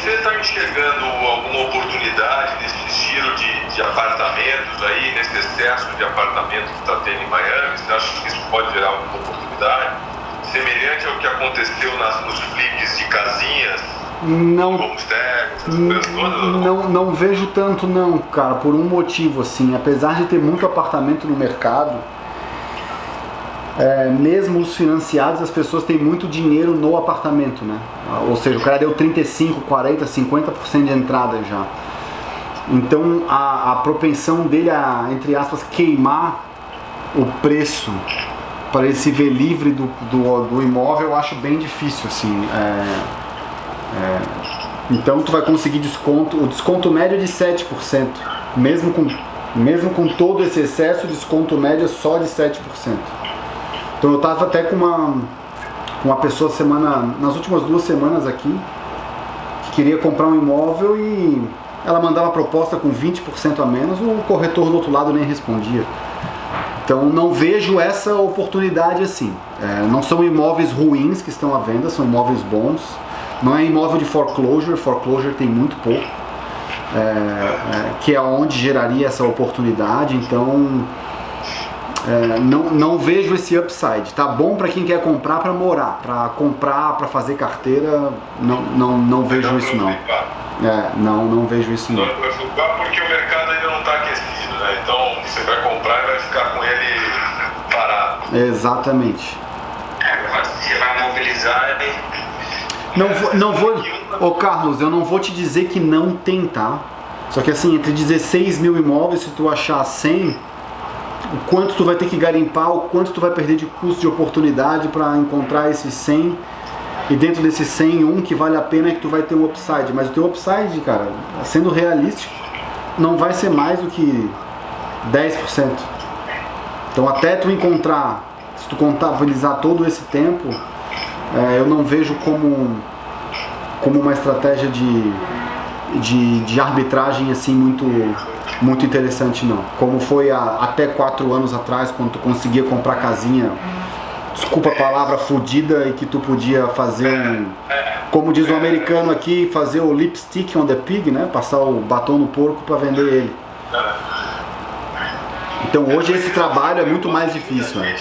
você está enxergando alguma oportunidade nesse giro de apartamentos aí, nesse excesso de apartamentos que está tendo em Miami? Você acha que isso pode gerar alguma oportunidade? Semelhante ao que aconteceu nos flips de casinhas? Não, não vejo tanto não, cara, por um motivo assim, apesar de ter muito apartamento no mercado, mesmo os financiados, as pessoas têm muito dinheiro no apartamento, né? Ou seja, o cara deu 35, 40, 50% de entrada já. Então a propensão dele a, entre aspas, queimar o preço para ele se ver livre do imóvel, eu acho bem difícil assim. Então tu vai conseguir desconto, o desconto médio é de 7%, mesmo com todo esse excesso, o desconto médio é só de 7%. Então eu estava até com uma pessoa nas últimas 2 semanas aqui, que queria comprar um imóvel e ela mandava proposta com 20% a menos, o corretor do outro lado nem respondia. Então não vejo essa oportunidade assim. Não são imóveis ruins que estão à venda, são imóveis bons. Não é imóvel de foreclosure tem muito pouco, que é onde geraria essa oportunidade, então não vejo esse upside. Tá bom para quem quer comprar para morar, para comprar, para fazer carteira, não vejo isso não. Não vejo isso não. Porque o mercado ainda não está aquecido, né? Então você vai comprar e vai ficar com ele parado. Exatamente. Você vai mobilizar e... Não vou, ô Carlos, eu não vou te dizer que não tem, tá? Só que assim, entre 16 mil imóveis, se tu achar 100, o quanto tu vai ter que garimpar, o quanto tu vai perder de custo de oportunidade para encontrar esses 100, e dentro desses 100, um que vale a pena é que tu vai ter um upside, mas o teu upside, cara, sendo realístico, não vai ser mais do que 10%. Então até tu encontrar, se tu contabilizar todo esse tempo, eu não vejo como uma estratégia de arbitragem assim muito interessante não. Como foi até 4 anos atrás, quando tu conseguia comprar casinha, desculpa a palavra, fodida, e que tu podia fazer como diz o americano aqui, fazer o lipstick on the pig, né? Passar o batom no porco para vender ele. Então hoje esse trabalho é muito mais difícil, né?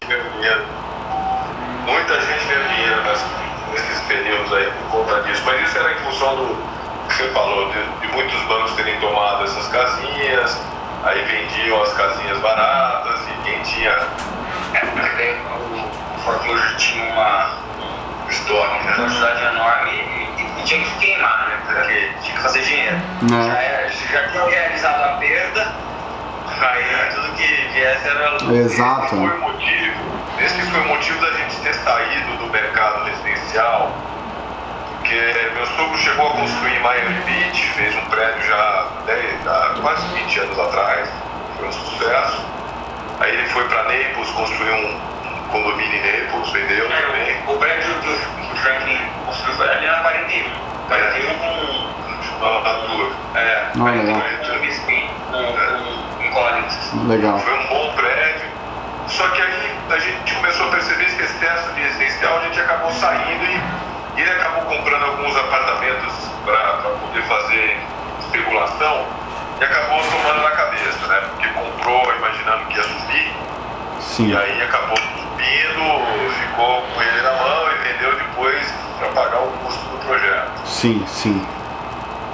Muita gente ganha dinheiro nesses períodos aí por conta disso, mas isso era em função do que você falou, de muitos bancos terem tomado essas casinhas, aí vendiam as casinhas baratas e quem tinha. O foreclosure tinha uma quantidade enorme e tinha que queimar, né? Porque tinha que fazer dinheiro. Já tinha realizado a perda, aí tudo que viesse era lucro. Exato. Esse foi o motivo da gente ter saído do mercado residencial, porque meu sogro chegou a construir em Miami Beach, fez um prédio já há quase 20 anos atrás, foi um sucesso. Aí ele foi para Naples, construiu um condomínio em Naples, vendeu também. O prédio que o Franklin construiu ali era 41 com Collins. Legal. Foi um bom prédio. Só que aí a gente começou a perceber esse excesso de residencial, a gente acabou saindo e ele acabou comprando alguns apartamentos para poder fazer especulação e acabou tomando na cabeça, né? Porque comprou imaginando que ia subir. Sim. E aí acabou subindo, ficou com ele na mão e vendeu depois para pagar o custo do projeto. Sim.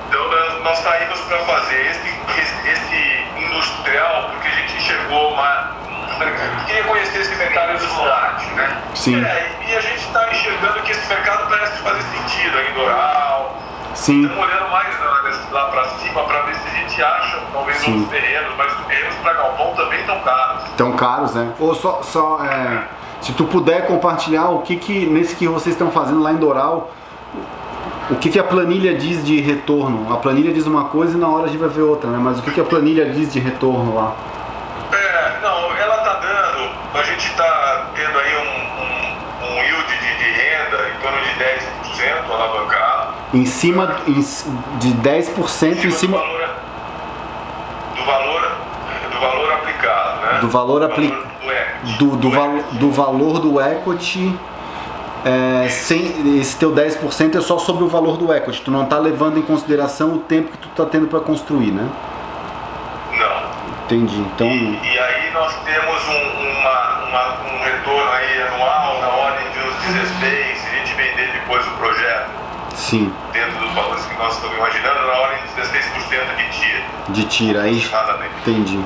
Então nós saímos para fazer esse industrial porque a gente enxergou queria conhecer esse mercado industrial, né? Sim. E a gente está enxergando que esse mercado parece fazer sentido aí em Doral. Sim. Estamos olhando mais lá para cima para ver se a gente acha talvez outros terrenos, mas os terrenos para galpão também estão caros. Estão caros, né? Ou se tu puder compartilhar o que nesse que vocês estão fazendo lá em Doral, o que a planilha diz de retorno? A planilha diz uma coisa e na hora a gente vai ver outra, né? Mas o que a planilha diz de retorno lá? Ela está dando, a gente está tendo aí um yield de renda em torno de 10% alavancado. Em cima de 10% em cima do valor aplicado, né? Do valor do valor do equity esse teu 10% é só sobre o valor do equity, tu não está levando em consideração o tempo que tu está tendo para construir, né? Não. Entendi. Então... E aí nós temos um retorno aí anual na ordem de uns 16, se a gente vender depois o projeto. Sim. Dentro dos valores que nós estamos imaginando, na ordem de 16% de tira. De tira, aí. Entendi.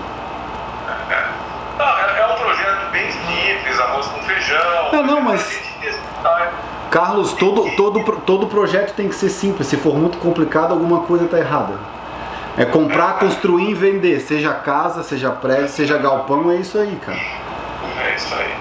É um projeto bem simples, arroz com feijão. Não, mas... Carlos, todo projeto tem que ser simples. Se for muito complicado, alguma coisa está errada. É comprar, construir e vender. Seja casa, seja prédio, seja galpão, é isso aí, cara. É isso aí.